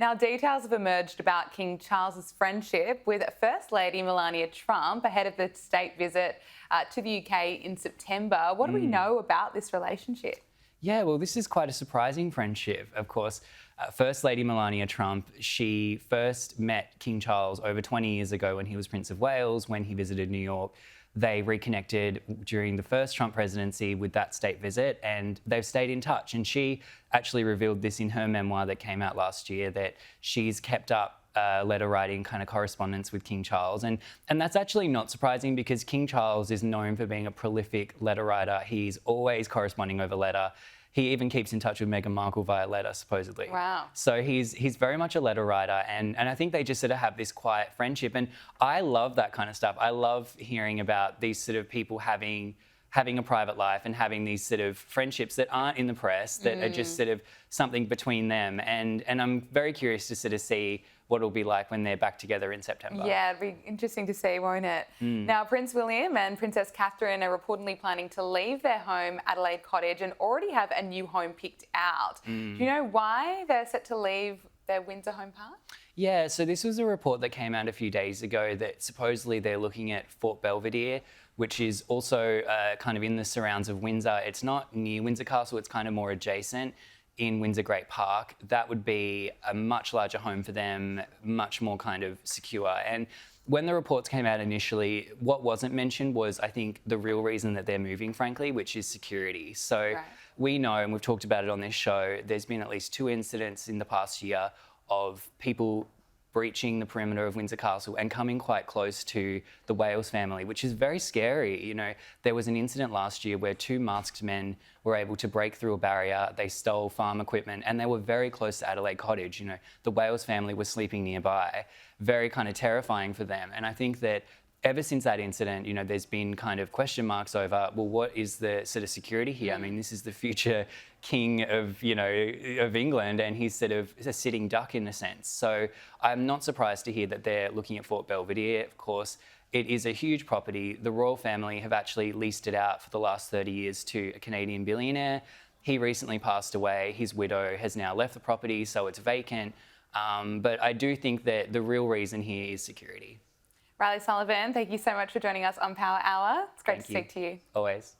Now, details have emerged about King Charles's friendship with First Lady Melania Trump ahead of the state visit to the UK in September. What do we know about this relationship? Yeah, well, this is quite a surprising friendship. Of course, First Lady Melania Trump, she first met King Charles over 20 years ago when he was Prince of Wales, when he visited New York. They reconnected during the first Trump presidency with that state visit, and they've stayed in touch. And she actually revealed this in her memoir that came out last year, that she's kept up letter writing kind of correspondence with King Charles. And that's actually not surprising because King Charles is known for being a prolific letter writer. He's always corresponding over letter. He even keeps in touch with Meghan Markle via letter, supposedly. Wow. So he's very much a letter writer, and I think they just sort of have this quiet friendship. And I love that kind of stuff. I love hearing about these sort of people having a private life and having these sort of friendships that aren't in the press, that are just sort of something between them. And I'm very curious to sort of see what it'll be like when they're back together in September. Yeah, it'll be interesting to see, won't it? Now, Prince William and Princess Catherine are reportedly planning to leave their home, Adelaide Cottage, and already have a new home picked out. Do you know why they're set to leave their Windsor home park? Yeah, so this was a report that came out a few days ago that supposedly they're looking at Fort Belvedere, which is also kind of in the surrounds of Windsor. It's not near Windsor Castle, it's kind of more adjacent in Windsor Great Park. That would be a much larger home for them, much more kind of secure. And when the reports came out initially, what wasn't mentioned was, I think, the real reason that they're moving, frankly, which is security. So we know, and we've talked about it on this show, there's been at least 2 incidents in the past year of people breaching the perimeter of Windsor Castle and coming quite close to the Wales family, which is very scary. You know, there was an incident last year where 2 masked men were able to break through a barrier, they stole farm equipment, and they were very close to Adelaide Cottage. You know, the Wales family was sleeping nearby. Very kind of terrifying for them. And I think that ever since that incident, you know, there's been kind of question marks over, well, what is the sort of security here? I mean, this is the future king of, you know, of England, and he's sort of a sitting duck in a sense. So I'm not surprised to hear that they're looking at Fort Belvedere. Of course, it is a huge property. The royal family have actually leased it out for the last 30 years to a Canadian billionaire. He recently passed away. His widow has now left the property, so it's vacant. But I do think that the real reason here is security. Reilly Sullivan, thank you so much for joining us on Power Hour. It's great to speak to you. Always.